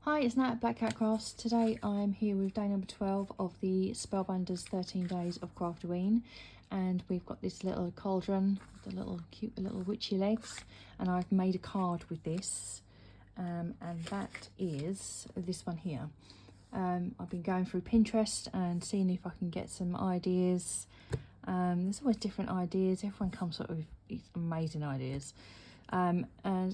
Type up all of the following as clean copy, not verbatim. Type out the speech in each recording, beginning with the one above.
Hi, it's Nat at Black Cat Crafts. Today I'm here with day number 12 of the Spellbinders 13 days of Craftoween, and we've got this little cauldron with the little cute little witchy legs, and I've made a card with this, and that is this one here. I've been going through Pinterest and seeing if I can get some ideas. There's always different ideas. Everyone comes up with these amazing ideas. And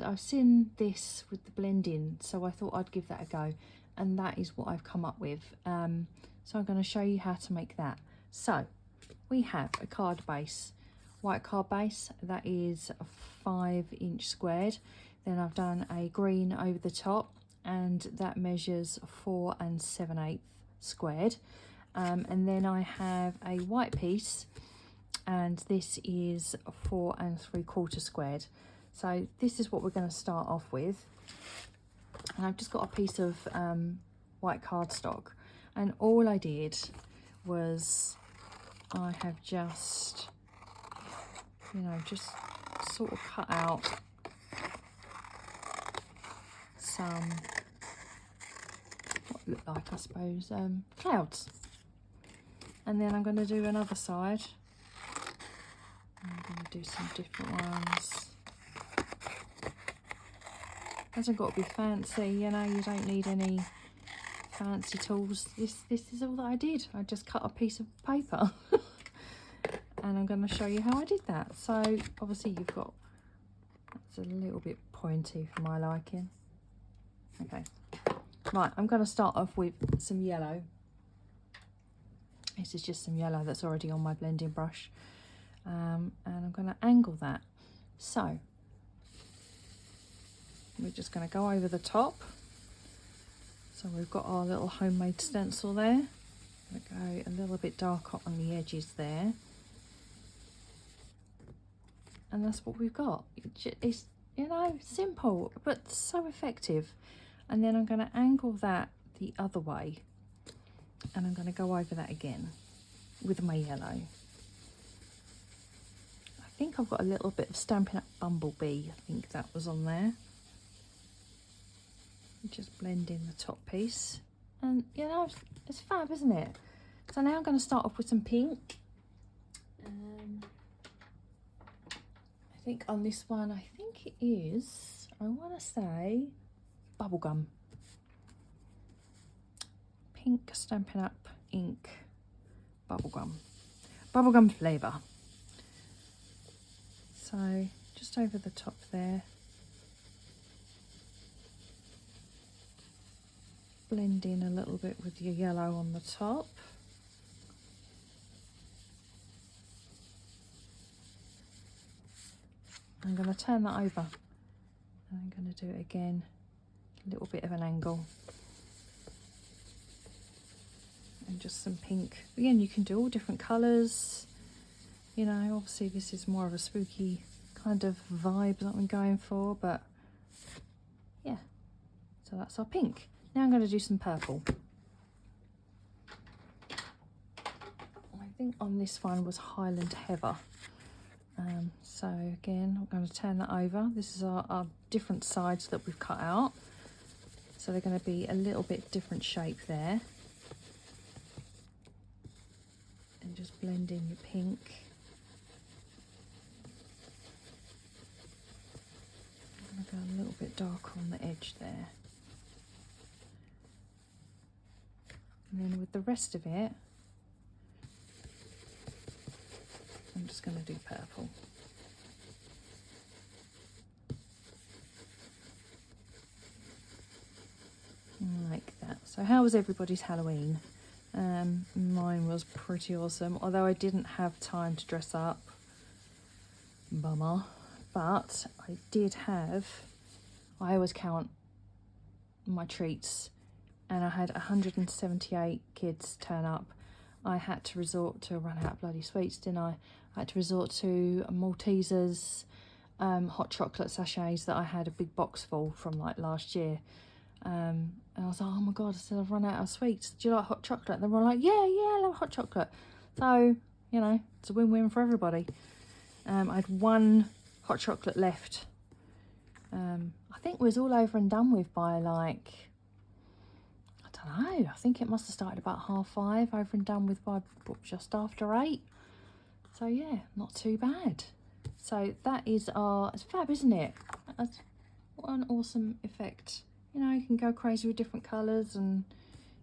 I've seen this with the blending, so I thought I'd give that a go, and that is what I've come up with. So I'm going to show you how to make that. So we have a card base, white card base, that is 5" squared. Then I've done a green over the top, and that measures 4 7/8 squared. And then I have a white piece, and this is 4 3/4 squared. So this is what we're going to start off with, and I've just got a piece of white cardstock, and all I did was I have just, just sort of cut out some what look like, I suppose, clouds, and then I'm going to do another side. I'm going to do some different ones. Hasn't got to be fancy, you don't need any fancy tools. This is all that I did. I just cut a piece of paper and I'm going to show you how I did that. So obviously you've got, it's a little bit pointy for my liking. Okay, right, I'm going to start off with some yellow. This is just some yellow that's already on my blending brush, and I'm going to angle that. So we're just going to go over the top. So we've got our little homemade stencil there. I'm going to go a little bit darker on the edges there. And that's what we've got. It's, simple, but so effective. And then I'm going to angle that the other way. And I'm going to go over that again with my yellow. I think I've got a little bit of Stampin' Up! Bumblebee. I think that was on there. Just blend in the top piece, and it's fab, isn't it? So now I'm going to start off with some pink. I think on this one, I think it is, I want to say bubblegum. Pink Stampin' Up! Ink bubblegum flavour. So just over the top there. Blend in a little bit with your yellow on the top. I'm going to turn that over, and I'm going to do it again, a little bit of an angle, and just some pink. Again, you can do all different colours, obviously this is more of a spooky kind of vibe that I'm going for, but yeah, so that's our pink. Now I'm going to do some purple. I think on this one was Highland Heather. So again, I'm going to turn that over. This is our different sides that we've cut out. So they're going to be a little bit different shape there. And just blend in your pink. I'm going to go a little bit darker on the edge there. And then with the rest of it, I'm just going to do purple. Like that. So how was everybody's Halloween? Mine was pretty awesome, although I didn't have time to dress up. Bummer. But I did have, I always count my treats, and I had 178 kids turn up. I had to resort to run out of bloody sweets, didn't I? I had to resort to Maltesers, hot chocolate sachets that I had a big box full from like last year. And I was like, oh my God, I said I've run out of sweets. Do you like hot chocolate? And they were like, yeah, I love hot chocolate. So, it's a win-win for everybody. I had one hot chocolate left. I think it was all over and done with by like don't know, I think it must have started about 5:30, over and done with by just after 8. So yeah, not too bad. So that is it's fab, isn't it? What an awesome effect. You know, you can go crazy with different colours, and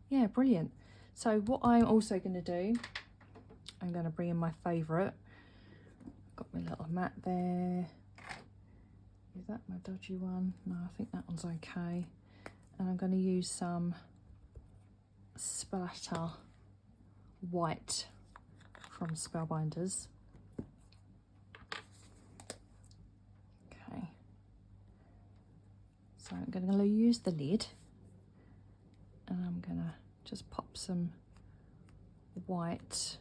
yeah, brilliant. So what I'm also going to do, I'm going to bring in my favourite. Got my little mat there. Is that my dodgy one? No, I think that one's okay. And I'm going to use some splatter white from Spellbinders. Okay. So I'm going to use the lid, and I'm going to just pop some white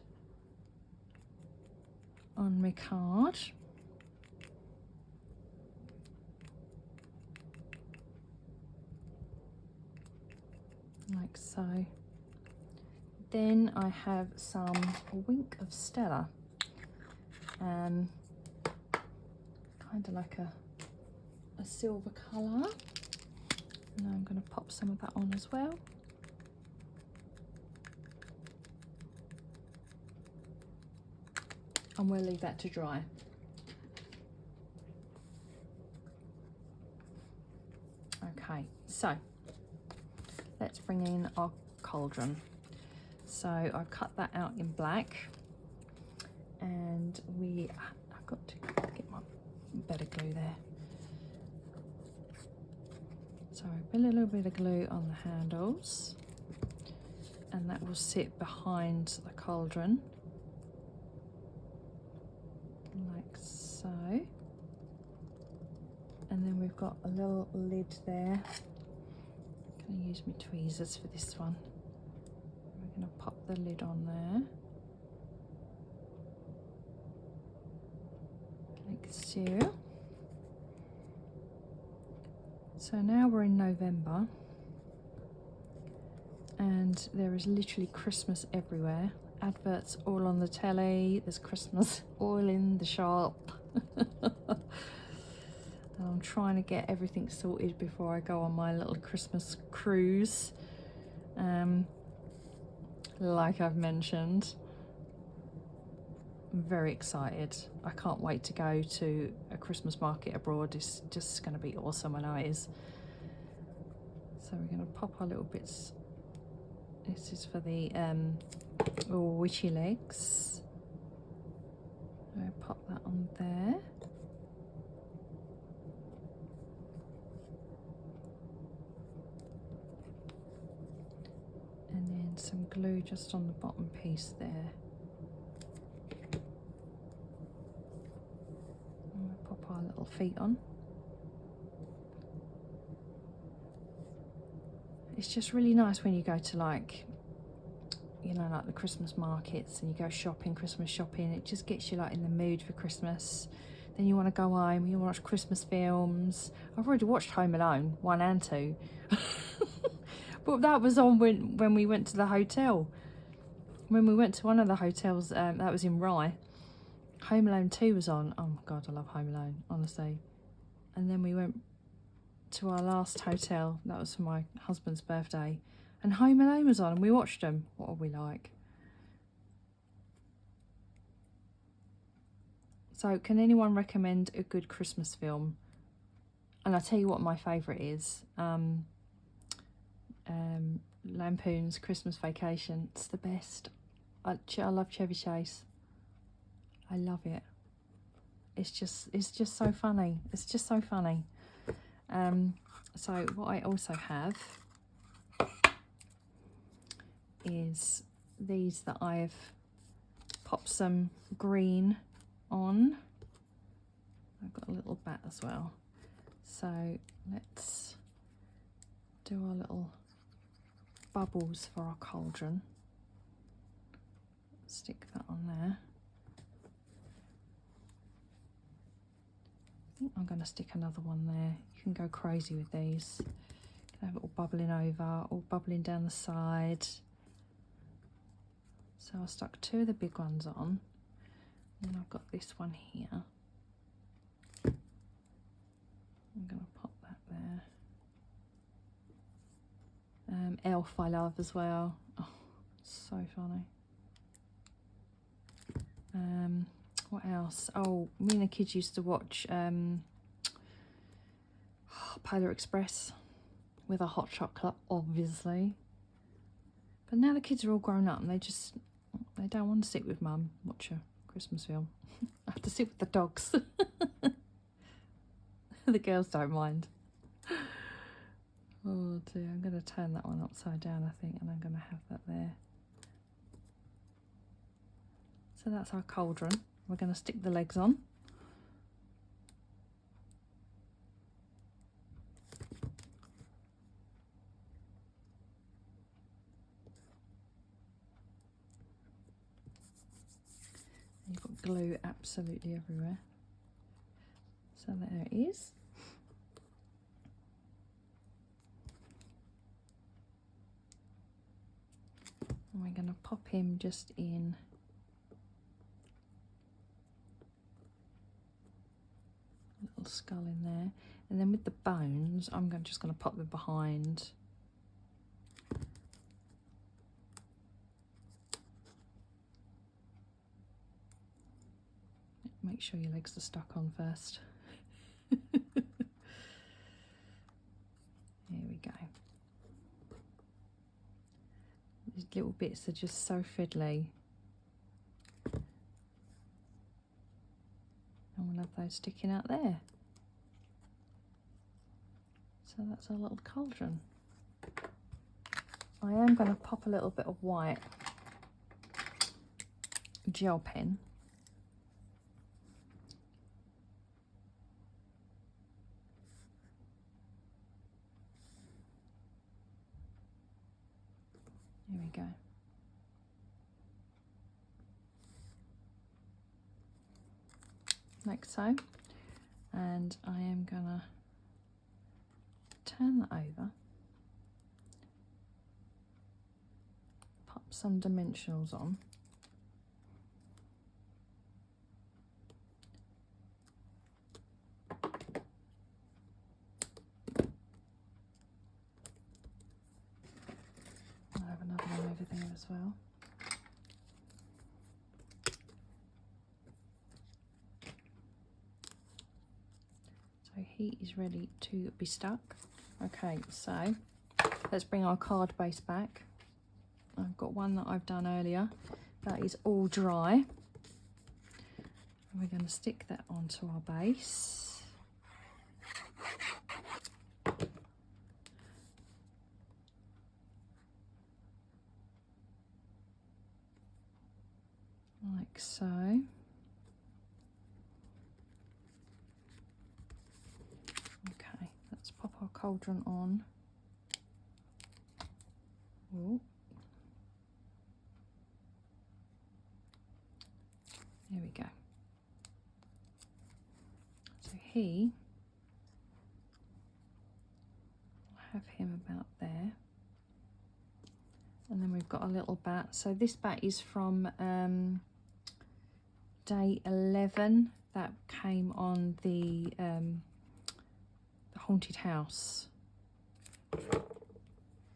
on my card. Like so. Then I have a wink of Stella, kind of like a silver colour, and I'm going to pop some of that on as well. And we'll leave that to dry. Okay, so let's bring in our cauldron. So I've cut that out in black, and I've got to get my better glue there. So I put a little bit of glue on the handles, and that will sit behind the cauldron, like so. And then we've got a little lid there. I'm going to use my tweezers for this one. We're going to pop the lid on there, like so. So now we're in November, and there is literally Christmas everywhere. Adverts all on the telly, there's Christmas all in the shop. I'm trying to get everything sorted before I go on my little Christmas cruise. Like I've mentioned, I'm very excited. I can't wait to go to a Christmas market abroad. It's just going to be awesome, I know it is. So we're going to pop our little bits. This is for the witchy legs. I'll pop that on there. And then some glue just on the bottom piece there. And we'll pop our little feet on. It's just really nice when you go to, like, you know, like the Christmas markets, and you go shopping, Christmas shopping. It just gets you like in the mood for Christmas. Then you want to go home, you watch Christmas films. I've already watched Home Alone 1 and 2. But that was on when we went to the hotel. When we went to one of the hotels, that was in Rye. Home Alone 2 was on. Oh my God, I love Home Alone, honestly. And then we went to our last hotel. That was for my husband's birthday. And Home Alone was on, and we watched them. What are we like? So can anyone recommend a good Christmas film? And I'll tell you what my favourite is. Lampoon's Christmas Vacation. It's the best. I love Chevy Chase. I love it. It's just so funny. It's just so funny. So what I also have is these that I've popped some green on. I've got a little bat as well. So let's do our little bubbles for our cauldron. Stick that on there. I think I'm going to stick another one there. You can go crazy with these. You can have it all bubbling over, all bubbling down the side. So I stuck 2 of the big ones on, and I've got this one here. I'm going to pop that there. Elf I love as well. Oh, so funny. What else? Oh, me and the kids used to watch Polar Express with a hot chocolate, obviously. But now the kids are all grown up and they don't want to sit with mum, watch a Christmas film. I have to sit with the dogs. The girls don't mind. Oh dear, I'm going to turn that one upside down, I think, and I'm going to have that there. So that's our cauldron. We're going to stick the legs on. You've got glue absolutely everywhere. So there it is. And we're going to pop him just in a little skull in there. And then with the bones, I'm just going to pop them behind. Make sure your legs are stuck on first. Here we go. These little bits are just so fiddly. And we'll have those sticking out there. So that's our little cauldron. I am going to pop a little bit of white gel pen. Here we go. Like so. And I am gonna turn that over, pop some dimensionals on. I have another one over there as well. So he is ready to be stuck. Okay, so let's bring our card base back. I've got one that I've done earlier. That is all dry. And we're going to stick that onto our base. Like so. Okay, let's pop our cauldron on. Ooh. There we go. So he, I'll have him about there. And then we've got a little bat. So this bat is from day 11. That came on the haunted house.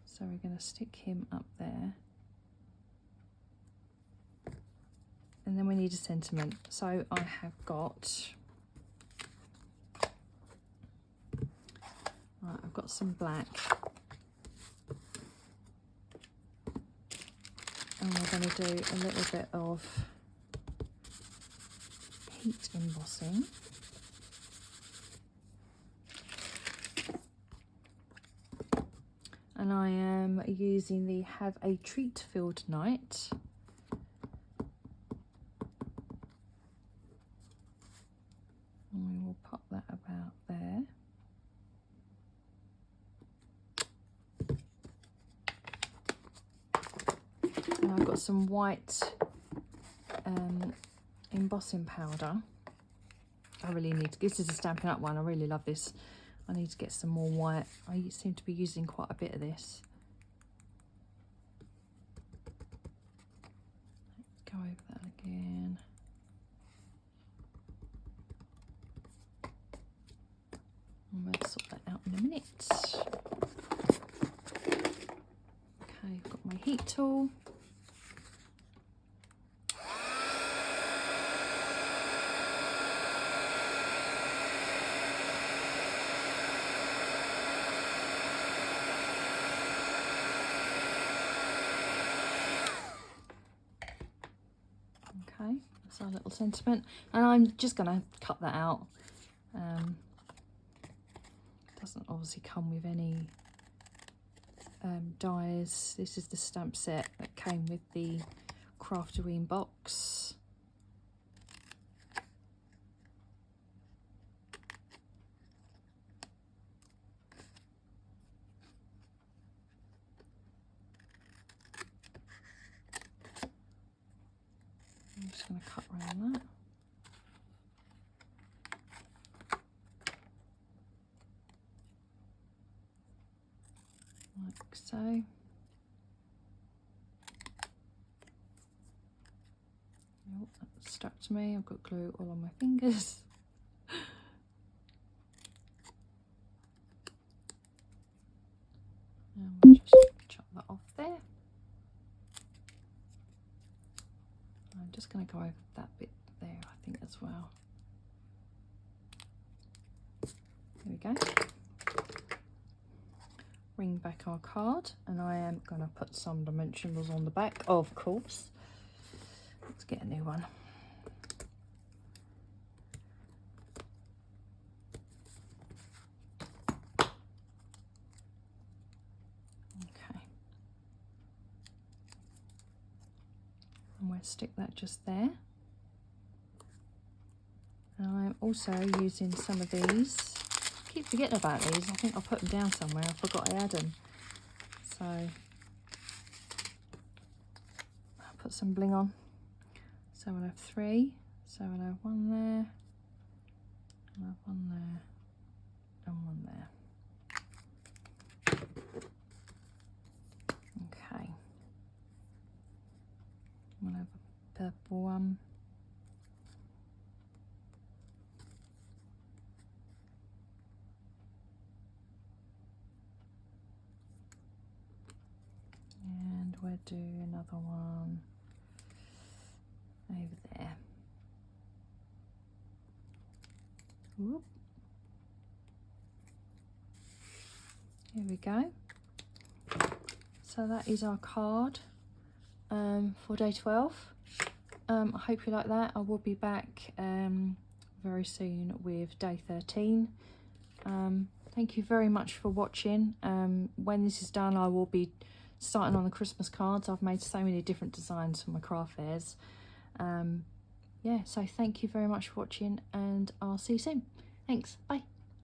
So we're going to stick him up there. And then we need a sentiment. So I have got, right, I've got some black. And we're going to do a little bit of heat embossing. And I am using the Have a Treat Filled Night. And we will pop that about there. And I've got some white embossing powder. I really need to, this is a Stampin' Up one, I really love this. I need to get some more white. I seem to be using quite a bit of this. Let's go over that again. And we'll sort that out in a minute. heat tool. Okay, that's our little sentiment, and I'm just going to cut that out. Doesn't obviously come with any dies. This is the stamp set that came with the Craftoween box. I'm just going to cut around that. Like so. Oh, that's stuck to me. I've got glue all on my fingers. And we'll just chop that off there. I'm just going to go over that bit there, I think, as well. There we go. Bring back our card, and I am going to put some dimensionals on the back, of course. Let's get a new one. Okay. And we'll stick that just there. And I'm also using some of these. I keep forgetting about these. I think I'll put them down somewhere. I forgot I had them. So I'll put some bling on. So we'll have 3. So we'll have 1 there, I'll have 1 there, and 1 there. Okay. We'll have a purple one. And we'll do another one over there. Whoop. Here we go. So that is our card for day 12. I hope you like that. I will be back very soon with day 13. Thank you very much for watching. When this is done, I will be starting on the Christmas cards. I've made so many different designs for my craft fairs. Yeah, so thank you very much for watching, and I'll see you soon. Thanks, bye.